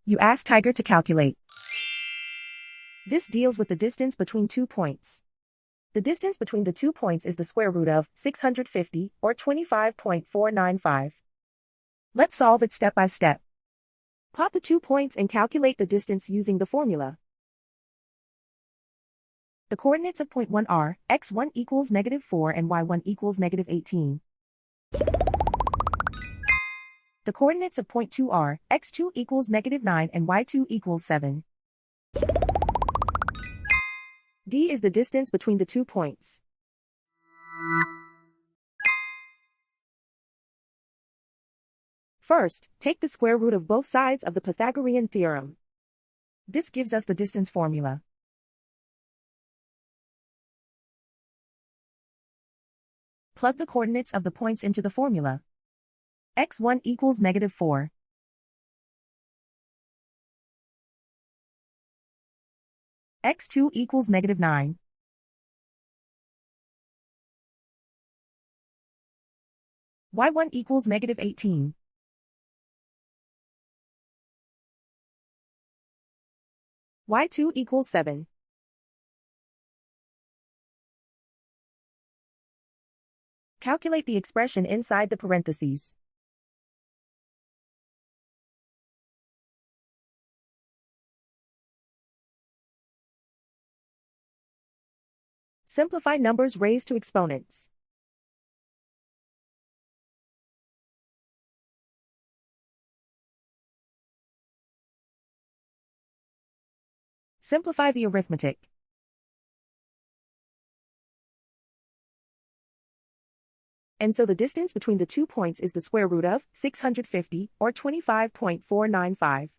You ask Tiger to calculate. This deals with the distance between 2 points. The distance between the 2 points is the square root of 650, or 25.495. Let's solve it step by step. Plot the 2 points and calculate the distance using the formula. The coordinates of point 1 are x1 equals -4 and y1 equals -18. The coordinates of point 2 are x2 equals -9 and y2 equals 7. D is the distance between the 2 points. First, take the square root of both sides of the Pythagorean theorem. This gives us the distance formula. Plug the coordinates of the points into the formula. x1 equals -4. x2 equals -9. y1 equals -18. y2 equals 7. Calculate the expression inside the parentheses. Simplify numbers raised to exponents. Simplify the arithmetic. And so the distance between the 2 points is the square root of 650, or 25.495.